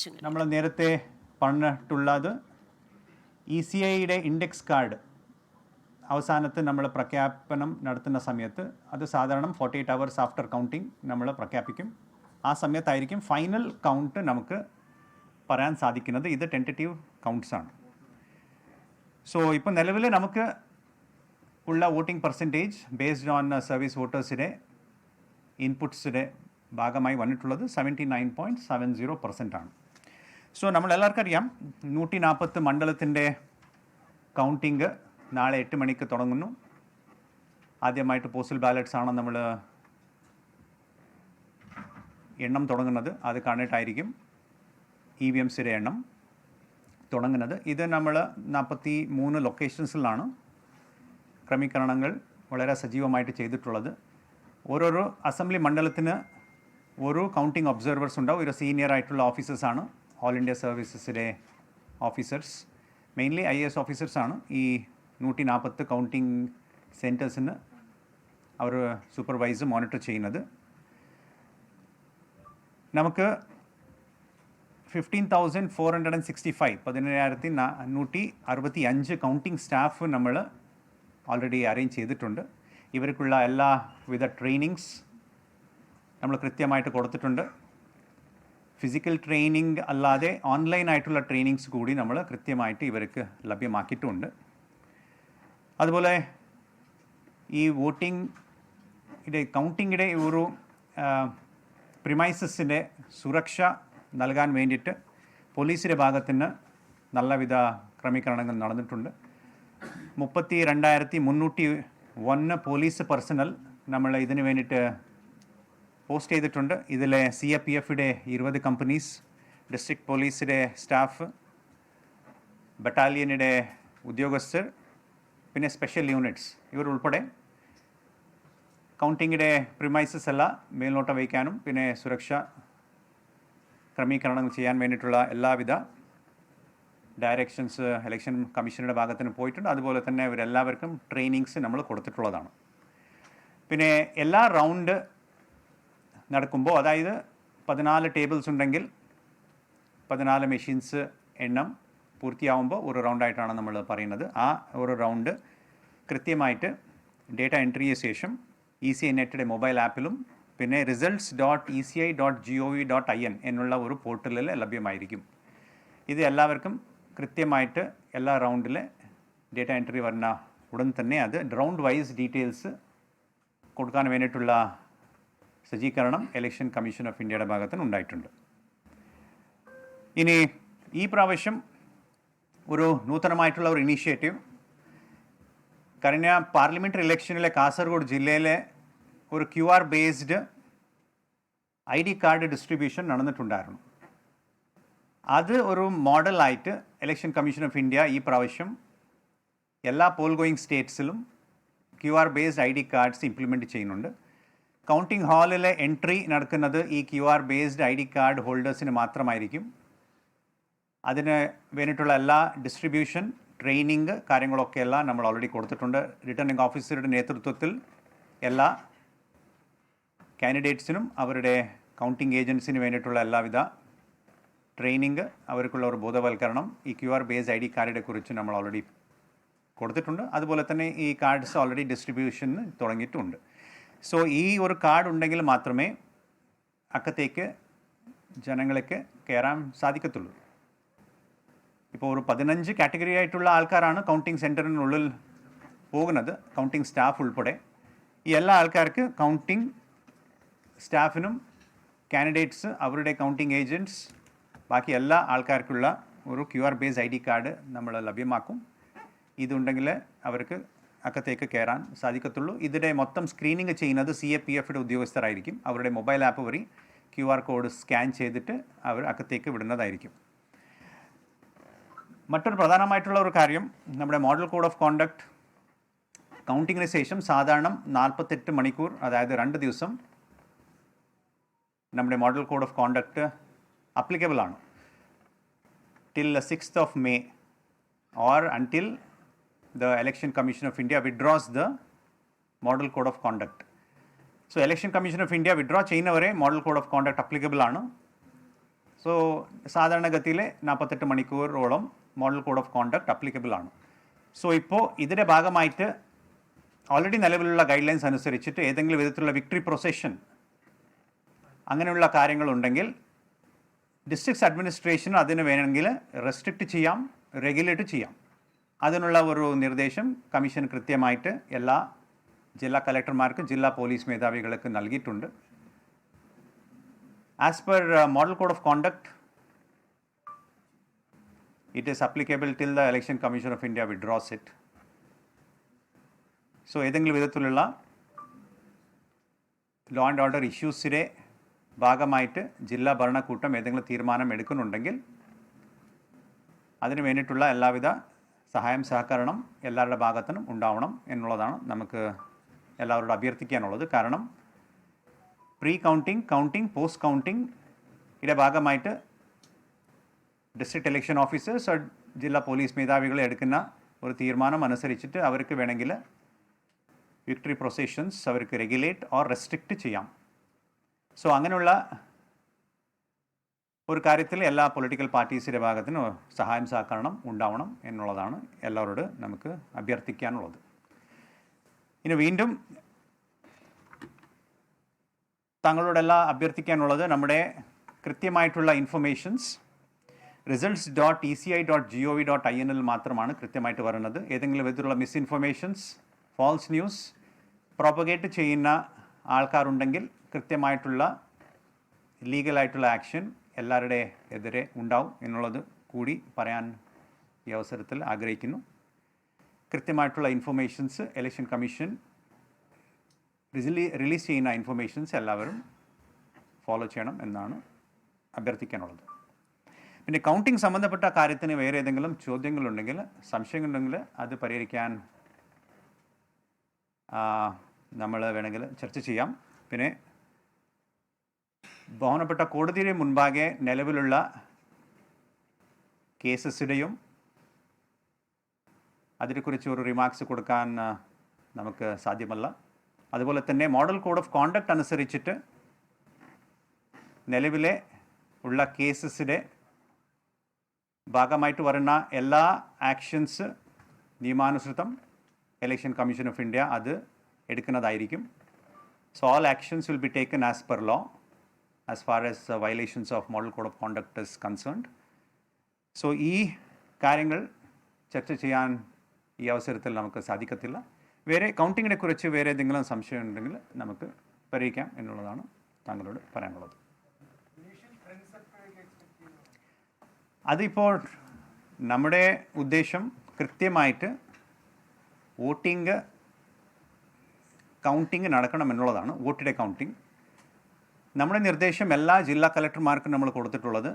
നമ്മൾ നേരത്തെ പറഞ്ഞിട്ടുള്ളത് ECIയുടെ ഇൻഡെക്സ് കാർഡ് അവസാനത്ത് നമ്മൾ പ്രഖ്യാപനം നടത്തുന്ന സമയത്ത് അത് സാധാരണ 48 hours ആഫ്റ്റർ കൗണ്ടിങ് നമ്മൾ പ്രഖ്യാപിക്കും. ആ സമയത്തായിരിക്കും ഫൈനൽ കൗണ്ട് നമുക്ക് പറയാൻ സാധിക്കുന്നത്. ഇത് ടെൻറ്റേറ്റീവ് കൗണ്ട്സ് ആണ്. സോ ഇപ്പോൾ നിലവിൽ നമുക്ക് ഉള്ള voting percentage based on service വോട്ടേഴ്സിൻ്റെ ഇൻപുട്സിൻ്റെ ഭാഗമായി വന്നിട്ടുള്ളത് 79.70% ആണ്. സോ നമ്മളെല്ലാവർക്കും അറിയാം 140 മണ്ഡലത്തിൻ്റെ കൗണ്ടിങ് നാളെ 8 മണിക്ക് തുടങ്ങുന്നു. ആദ്യമായിട്ട് പോസ്റ്റൽ ബാലറ്റ്സ് ആണ് നമ്മൾ എണ്ണം തുടങ്ങുന്നത്. അത് കണ്ടിട്ടായിരിക്കും EVMസിൻ്റെ എണ്ണം തുടങ്ങുന്നത്. ഇത് നമ്മൾ 43 ലൊക്കേഷൻസിലാണ് ക്രമീകരണങ്ങൾ വളരെ സജീവമായിട്ട് ചെയ്തിട്ടുള്ളത്. ഓരോരോ അസംബ്ലി മണ്ഡലത്തിന് ഓരോ കൗണ്ടിങ് ഒബ്സർവേഴ്സ് ഉണ്ടാവും. ഒരു സീനിയർ ആയിട്ടുള്ള ഓഫീസേഴ്സാണ് ഓൾ ഇന്ത്യ സർവീസസിലെ ഓഫീസേഴ്സ്. മെയിൻലി IAS ഓഫീസേഴ്സാണ് ഈ 140 കൗണ്ടിങ് സെൻറ്റേഴ്സിന് അവർ സൂപ്പർവൈസ് മോണിറ്റർ ചെയ്യുന്നത്. നമുക്ക് 15,465 1,465 കൗണ്ടിങ് സ്റ്റാഫ് നമ്മൾ ഓൾറെഡി അറേഞ്ച് ചെയ്തിട്ടുണ്ട്. ഇവർക്കുള്ള എല്ലാവിധ ട്രെയിനിങ്സ് നമ്മൾ കൃത്യമായിട്ട് കൊടുത്തിട്ടുണ്ട്. ഫിസിക്കൽ ട്രെയിനിങ് അല്ലാതെ ഓൺലൈനായിട്ടുള്ള ട്രെയിനിങ്സ് കൂടി നമ്മൾ കൃത്യമായിട്ട് ഇവർക്ക് ലഭ്യമാക്കിയിട്ടുമുണ്ട്. അതുപോലെ ഈ കൗണ്ടിങ്ങിൻ്റെ ഒരു പ്രിമൈസസിൻ്റെ സുരക്ഷ നൽകാൻ വേണ്ടിയിട്ട് പോലീസിൻ്റെ ഭാഗത്തിന് നല്ലവിധ ക്രമീകരണങ്ങൾ നടന്നിട്ടുണ്ട്. 32,301 പോലീസ് പേഴ്സണൽ നമ്മൾ ഇതിന് വേണ്ടിയിട്ട് പോസ്റ്റ് ചെയ്തിട്ടുണ്ട്. ഇതിൽ CAPFയുടെ 20 കമ്പനീസ്, ഡിസ്ട്രിക്ട് പോലീസിൻ്റെ സ്റ്റാഫ്, ബറ്റാലിയനിടെ ഉദ്യോഗസ്ഥർ, പിന്നെ സ്പെഷ്യൽ യൂണിറ്റ്സ് ഇവരുൾപ്പെടെ കൗണ്ടിങ്ങിൻ്റെ പ്രിമൈസസ് എല്ലാം മേൽനോട്ടം വയ്ക്കാനും പിന്നെ സുരക്ഷ ക്രമീകരണങ്ങൾ ചെയ്യാൻ വേണ്ടിയിട്ടുള്ള എല്ലാവിധ ഡയറക്ഷൻസ് ഇലക്ഷൻ കമ്മീഷനുടെ ഭാഗത്തിന് പോയിട്ടുണ്ട്. അതുപോലെ തന്നെ ഇവരെല്ലാവർക്കും ട്രെയിനിങ്സ് നമ്മൾ കൊടുത്തിട്ടുള്ളതാണ്. പിന്നെ എല്ലാ റൗണ്ട് നടക്കുമ്പോൾ, അതായത് 14 ടേബിൾസ് ഉണ്ടെങ്കിൽ 14 മെഷീൻസ് എണ്ണം പൂർത്തിയാവുമ്പോൾ ഒരു റൗണ്ടായിട്ടാണ് നമ്മൾ പറയുന്നത്. ആ ഒരു റൗണ്ട് കൃത്യമായിട്ട് ഡേറ്റ എൻട്രിക്ക് ശേഷം ECI നെറ്റിൻ്റെ മൊബൈൽ ആപ്പിലും പിന്നെ results.eci.gov.in എന്നുള്ള ഒരു പോർട്ടലിൽ ലഭ്യമായിരിക്കും. ഇത് എല്ലാവർക്കും കൃത്യമായിട്ട് എല്ലാ റൗണ്ടിലെ ഡേറ്റ എൻട്രി വരുന്ന ഉടൻ തന്നെ അത് റൗണ്ട് വൈസ് ഡീറ്റെയിൽസ് കൊടുക്കാൻ വേണ്ടിയിട്ടുള്ള സജ്ജീകരണം ഇലക്ഷൻ കമ്മീഷൻ ഓഫ് ഇന്ത്യയുടെ ഭാഗത്തുനിന്ന് ഉണ്ടായിട്ടുണ്ട്. ഇനി ഈ പ്രാവശ്യം ഒരു നൂതനമായിട്ടുള്ള ഒരു ഇനീഷ്യേറ്റീവ് കഴിഞ്ഞ പാർലമെൻ്ററി ഇലക്ഷനിലെ കാസർഗോഡ് ജില്ലയിലെ ഒരു QR based ID card distribution നടന്നിട്ടുണ്ടായിരുന്നു. അത് ഒരു മോഡലായിട്ട് ഇലക്ഷൻ കമ്മീഷൻ ഓഫ് ഇന്ത്യ ഈ പ്രാവശ്യം എല്ലാ പോൾ ഗോയിങ് സ്റ്റേറ്റ്സിലും QR based ID cards implement ചെയ്യുന്നുണ്ട്. കൗണ്ടിങ് ഹാളിലെ എൻട്രി നടക്കുന്നത് ഈ QR ബേസ്ഡ് ID കാർഡ് ഹോൾഡേഴ്സിന് മാത്രമായിരിക്കും. അതിന് വേണ്ടിയിട്ടുള്ള എല്ലാ ഡിസ്ട്രിബ്യൂഷൻ ട്രെയിനിങ് കാര്യങ്ങളൊക്കെ എല്ലാം നമ്മൾ ഓൾറെഡി കൊടുത്തിട്ടുണ്ട്. റിട്ടേണിംഗ് ഓഫീസറുടെ നേതൃത്വത്തിൽ എല്ലാ കാൻഡിഡേറ്റ്സിനും അവരുടെ കൗണ്ടിങ് ഏജൻസിന് വേണ്ടിയിട്ടുള്ള എല്ലാവിധ ട്രെയിനിങ്, അവർക്കുള്ള ഒരു ബോധവൽക്കരണം ഈ QR ബേസ്ഡ് ID കാർഡിനെ കുറിച്ച് നമ്മൾ ഓൾറെഡി കൊടുത്തിട്ടുണ്ട്. അതുപോലെ തന്നെ ഈ കാർഡ്സ് ഓൾറെഡി ഡിസ്ട്രിബ്യൂഷന് തുടങ്ങിയിട്ടുണ്ട്. സോ ഈ ഒരു കാർഡ് ഉണ്ടെങ്കിൽ മാത്രമേ അക്കത്തേക്ക് ജനങ്ങൾക്ക് കയറാൻ സാധിക്കത്തുള്ളൂ. ഇപ്പോൾ ഒരു 15 കാറ്റഗറി ആയിട്ടുള്ള ആൾക്കാരാണ് കൗണ്ടിങ് സെൻറ്ററിനുള്ളിൽ പോകുന്നത്, കൗണ്ടിങ് സ്റ്റാഫ് ഉൾപ്പെടെ. ഈ എല്ലാ ആൾക്കാർക്ക് കൗണ്ടിങ് സ്റ്റാഫിനും കാൻഡിഡേറ്റ്സ്, അവരുടെ കൗണ്ടിങ് ഏജൻറ്റ്സ്, ബാക്കി എല്ലാ ആൾക്കാർക്കുള്ള ഒരു QR ബേസ്ഡ് ID കാർഡ് നമ്മൾ ലഭ്യമാക്കും. ഇതുണ്ടെങ്കിൽ അവർക്ക് അക്കത്തേക്ക് കയറാൻ സാധിക്കത്തുള്ളൂ. ഇതിൻ്റെ മൊത്തം സ്ക്രീനിങ് ചെയ്യുന്നത് CAPFയുടെ ഉദ്യോഗസ്ഥരായിരിക്കും. അവരുടെ മൊബൈൽ ആപ്പ് വഴി QR കോഡ് സ്കാൻ ചെയ്തിട്ട് അവർ അക്കത്തേക്ക് വിടുന്നതായിരിക്കും. മറ്റൊരു പ്രധാനമായിട്ടുള്ള ഒരു കാര്യം, നമ്മുടെ മോഡൽ കോഡ് ഓഫ് കോണ്ടക്ട് കൗണ്ടിങ്ങിന് ശേഷം സാധാരണ 48 മണിക്കൂർ, അതായത് 2 ദിവസം നമ്മുടെ model code of conduct applicable ആണ്. Till 6th of May or until the Election Commission of India withdraws the Model Code of Conduct. So Election Commission of India withdraw ചെയ്യുന്നവരെ model code of conduct applicable ആണ്. So സാധാരണഗതിയിൽ 48 മണിക്കൂറോളം model code of conduct applicable ആണ്. So ഇപ്പോൾ ഇതിൻ്റെ ഭാഗമായിട്ട് already നിലവിലുള്ള guide lines അനുസരിച്ചിട്ട് ഏതെങ്കിലും വിധത്തിലുള്ള വിക്ടറി പ്രൊസഷൻ അങ്ങനെയുള്ള കാര്യങ്ങളുണ്ടെങ്കിൽ ഡിസ്ട്രിക്ട്സ് അഡ്മിനിസ്ട്രേഷൻ അതിന് വേണമെങ്കിൽ റെസ്ട്രിക്റ്റ് ചെയ്യാം, റെഗുലേറ്റ് ചെയ്യാം. അതിനുള്ള ഒരു നിർദ്ദേശം കമ്മീഷൻ കൃത്യമായിട്ട് എല്ലാ ജില്ലാ കളക്ടർമാർക്കും ജില്ലാ പോലീസ് മേധാവികൾക്ക് നൽകിയിട്ടുണ്ട്. As per model code of conduct it is applicable till the election commission of India withdraws it. So ഏതെങ്കിലും വിധത്തിലുള്ള ലോ ആൻഡ് ഓർഡർ ഇഷ്യൂസിൻ്റെ ഭാഗമായിട്ട് ജില്ലാ ഭരണകൂട്ടം ഏതെങ്കിലും തീരുമാനം എടുക്കുന്നുണ്ടെങ്കിൽ അതിന് വേണ്ടിയിട്ടുള്ള എല്ലാവിധ സഹായം സഹകരണം എല്ലാവരുടെ ഭാഗത്തുനിന്നും ഉണ്ടാവണം എന്നുള്ളതാണ് നമുക്ക് എല്ലാവരോടും അഭ്യർത്ഥിക്കാനുള്ളത്. കാരണം pre counting, counting, post counting ഇതിൻ്റെ ഭാഗമായിട്ട് ഡിസ്ട്രിക്ട് ഇലക്ഷൻ ഓഫീസേഴ്സ് ജില്ലാ പോലീസ് മേധാവികൾ എടുക്കുന്ന ഒരു തീരുമാനം അനുസരിച്ചിട്ട് അവർക്ക് വേണമെങ്കിൽ വിക്ടറി പ്രൊസഷൻസ് അവർക്ക് റെഗുലേറ്റ് ഓർ റെസ്ട്രിക്റ്റ് ചെയ്യാം. സോ അങ്ങനെയുള്ള ഒരു കാര്യത്തിൽ എല്ലാ പൊളിറ്റിക്കൽ പാർട്ടീസിൻ്റെ ഭാഗത്തിനും സഹായം സഹകരണം ഉണ്ടാവണം എന്നുള്ളതാണ് എല്ലാവരോട് നമുക്ക് അഭ്യർത്ഥിക്കാനുള്ളത്. ഇനി വീണ്ടും താങ്കളോടെല്ലാം അഭ്യർത്ഥിക്കാനുള്ളത് നമ്മുടെ കൃത്യമായിട്ടുള്ള ഇൻഫർമേഷൻസ് results.eci.gov.in മാത്രമാണ് കൃത്യമായിട്ട് വരുന്നത്. ഏതെങ്കിലും വിധത്തിലുള്ള മിസ്ഇൻഫർമേഷൻസ്, ഫാൾസ് ന്യൂസ് പ്രൊപ്പഗേറ്റ് ചെയ്യുന്ന ആൾക്കാരുണ്ടെങ്കിൽ കൃത്യമായിട്ടുള്ള ലീഗലായിട്ടുള്ള ആക്ഷൻ എല്ലാവരുടെ എതിരെ ഉണ്ടാവും എന്നുള്ളത് കൂടി പറയാൻ ഈ അവസരത്തിൽ ആഗ്രഹിക്കുന്നു. കൃത്യമായിട്ടുള്ള ഇൻഫർമേഷൻസ് ഇലക്ഷൻ കമ്മീഷൻ റിലീസ് ചെയ്യുന്ന ഇൻഫർമേഷൻസ് എല്ലാവരും ഫോളോ ചെയ്യണം എന്നാണ് അഭ്യർത്ഥിക്കാനുള്ളത്. പിന്നെ കൗണ്ടിങ് സംബന്ധപ്പെട്ട കാര്യത്തിന് വേറെ ഏതെങ്കിലും ചോദ്യങ്ങളുണ്ടെങ്കിൽ, സംശയങ്ങളുണ്ടെങ്കിൽ അത് പരിഹരിക്കാൻ നമ്മൾ വേണമെങ്കിൽ ചർച്ച ചെയ്യാം. പിന്നെ ബഹുമാനപ്പെട്ട കോടതിയുടെ മുൻപാകെ നിലവിലുള്ള കേസസിൻ്റെയും അതിനെക്കുറിച്ച് ഒരു റിമാർക്സ് കൊടുക്കാൻ നമുക്ക് സാധ്യമല്ല. അതുപോലെ തന്നെ മോഡൽ കോഡ് ഓഫ് കോണ്ടക്ട് അനുസരിച്ചിട്ട് നിലവിലെ ഉള്ള കേസസിൻ്റെ ഭാഗമായിട്ട് വരുന്ന എല്ലാ ആക്ഷൻസ് നിയമാനുസൃതം ഇലക്ഷൻ കമ്മീഷൻ ഓഫ് ഇന്ത്യ അത് എടുക്കുന്നതായിരിക്കും. So all actions will be taken as per law as far as violations of model code of conduct is concerned. So ഈ കാര്യങ്ങൾ ചർച്ച ചെയ്യാൻ ഈ അവസരത്തിൽ നമുക്ക് സാധിക്കത്തില്ല. വേറെ കൗണ്ടിങ്ങിനെ കുറിച്ച് വേറെ എന്തെങ്കിലും സംശയം ഉണ്ടെങ്കിൽ നമുക്ക് പരിഹരിക്കാം എന്നുള്ളതാണ് താങ്കളോട് പറയാനുള്ളത്. അതിപ്പോൾ നമ്മുടെ ഉദ്ദേശം കൃത്യമായിട്ട് വോട്ടിംഗ് കൗണ്ടിങ് നടക്കണം എന്നുള്ളതാണ്. വോട്ടിൻ്റെ കൗണ്ടിങ് നമ്മുടെ നിർദ്ദേശം എല്ലാ ജില്ലാ കളക്ടർമാർക്കും നമ്മൾ കൊടുത്തിട്ടുള്ളത്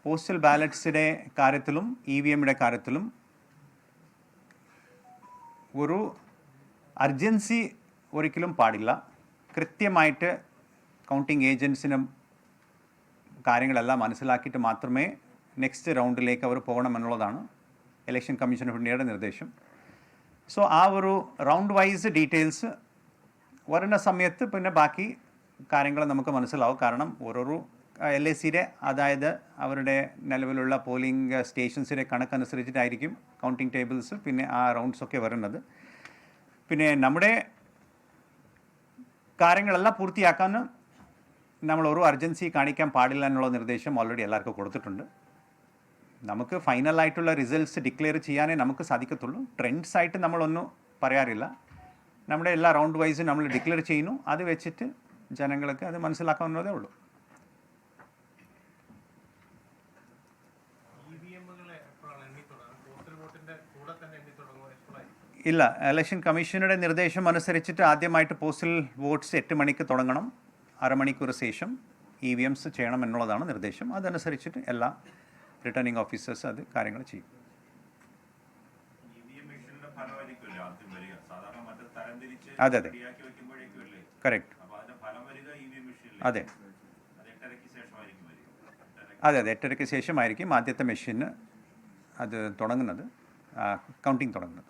പോസ്റ്റൽ ബാലറ്റ്സിൻ്റെ കാര്യത്തിലും EVM-യുടെ കാര്യത്തിലും ഒരു അർജൻസി ഒരിക്കലും പാടില്ല. കൃത്യമായിട്ട് കൗണ്ടിങ് ഏജൻസിനും കാര്യങ്ങളെല്ലാം മനസ്സിലാക്കിയിട്ട് മാത്രമേ നെക്സ്റ്റ് റൗണ്ടിലേക്ക് അവർ പോകണമെന്നുള്ളതാണ് ഇലക്ഷൻ കമ്മീഷൻ ഓഫ് ഇന്ത്യയുടെ നിർദ്ദേശം. സോ ആ ഒരു റൗണ്ട് വൈസ് ഡീറ്റെയിൽസ് വരുന്ന സമയത്ത് പിന്നെ ബാക്കി കാര്യങ്ങൾ നമുക്ക് മനസ്സിലാവും. കാരണം ഓരോരോ LAC-യുടെ അതായത് അവരുടെ നിലവിലുള്ള പോളിംഗ് സ്റ്റേഷൻസിൻ്റെ കണക്കനുസരിച്ചിട്ടായിരിക്കും കൗണ്ടിങ് ടേബിൾസ് പിന്നെ ആ റൗണ്ട്സൊക്കെ വരുന്നത്. പിന്നെ നമ്മുടെ കാര്യങ്ങളെല്ലാം പൂർത്തിയാക്കാൻ നമ്മൾ ഒരു അർജൻസി കാണിക്കാൻ പാടില്ല എന്നുള്ള നിർദ്ദേശം ഓൾറെഡി എല്ലാവർക്കും കൊടുത്തിട്ടുണ്ട്. നമുക്ക് ഫൈനലായിട്ടുള്ള റിസൾട്ട്സ് ഡിക്ലെയർ ചെയ്യാനേ നമുക്ക് സാധിക്കത്തുള്ളൂ. ട്രെൻഡ്സ് ആയിട്ട് നമ്മളൊന്നും പറയാറില്ല. നമ്മുടെ എല്ലാ റൗണ്ട് വൈസും നമ്മൾ ഡിക്ലെയർ ചെയ്യുന്നു. അത് വെച്ചിട്ട് ജനങ്ങൾക്ക് അത് മനസ്സിലാക്കാവുന്നതേ ഉള്ളൂ. ഇല്ല, ഇലക്ഷൻ കമ്മീഷനുടെ നിർദ്ദേശം അനുസരിച്ചിട്ട് ആദ്യമായിട്ട് പോസ്റ്റൽ വോട്ട്സ് 8 മണിക്ക് തുടങ്ങണം. അരമണിക്കൂർ ശേഷം EVMs ചെയ്യണം എന്നുള്ളതാണ് നിർദ്ദേശം. അതനുസരിച്ചിട്ട് എല്ലാ റിട്ടേണിംഗ് ഓഫീസേഴ്സ് അത് കാര്യങ്ങൾ ചെയ്യും. അതെ അതെ കറക്റ്റ്. അതെ അതെ അതെ 8:30-ക്ക് ശേഷമായിരിക്കും ആദ്യത്തെ മെഷീന് അത് തുടങ്ങുന്നത്, കൗണ്ടിങ് തുടങ്ങുന്നത്.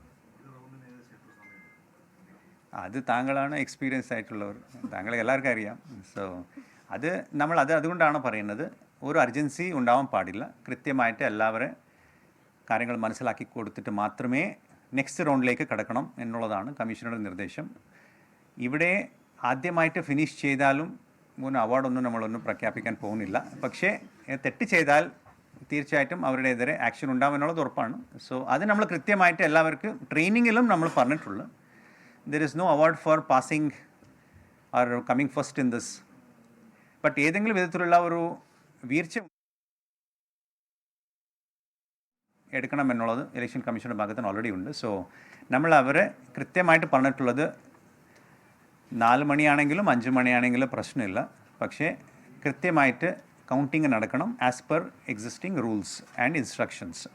അത് താങ്കളാണ് എക്സ്പീരിയൻസ് ആയിട്ടുള്ളവർ, താങ്കളെ എല്ലാവർക്കും അറിയാം. സോ അതുകൊണ്ടാണ് പറയുന്നത്, ഒരു അർജൻസി ഉണ്ടാവാൻ പാടില്ല. കൃത്യമായിട്ട് എല്ലാവരും കാര്യങ്ങൾ മനസ്സിലാക്കി കൊടുത്തിട്ട് മാത്രമേ നെക്സ്റ്റ് റൗണ്ടിലേക്ക് കടക്കണം എന്നുള്ളതാണ് കമ്മീഷണറുടെ നിർദ്ദേശം. ഇവിടെ ആദ്യമായിട്ട് ഫിനിഷ് ചെയ്താലും അവാർഡൊന്നും നമ്മളൊന്നും പ്രഖ്യാപിക്കാൻ പോകുന്നില്ല. പക്ഷേ തെറ്റ് ചെയ്താൽ തീർച്ചയായിട്ടും അവരുടെതിരെ ആക്ഷൻ ഉണ്ടാവുമെന്നുള്ളത് ഉറപ്പാണ്. സോ അത് നമ്മൾ കൃത്യമായിട്ട് എല്ലാവർക്കും ട്രെയിനിങ്ങിലും നമ്മൾ പറഞ്ഞിട്ടുള്ളൂ. There is no award for passing or coming first in this. But ഏതെങ്കിലും വിധത്തിലുള്ള ഒരു വീഴ്ച എടുക്കണം എന്നുള്ളത് ഇലക്ഷൻ കമ്മീഷൻ്റെ ഭാഗത്തിന് ഓൾറെഡി ഉണ്ട്. സോ നമ്മൾ അവരെ കൃത്യമായിട്ട് പറഞ്ഞിട്ടുള്ളത് 4 മണിയാണെങ്കിലും 5 മണിയാണെങ്കിലും പ്രശ്നമില്ല. പക്ഷേ കൃത്യമായിട്ട് കൗണ്ടിങ് നടക്കണം as per existing rules and instructions.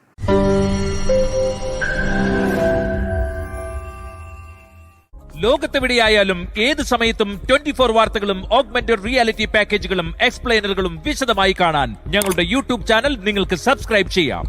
ലോകത്തെവിടെയായാലും ഏത് സമയത്തും 24 വാർത്തകളും ഓഗ്മെന്റഡ് റിയാലിറ്റി പാക്കേജുകളും എക്സ്പ്ലെയിനറുകളും വിശദമായി കാണാൻ ഞങ്ങളുടെ യൂട്യൂബ് ചാനൽ നിങ്ങൾക്ക് സബ്സ്ക്രൈബ് ചെയ്യാം.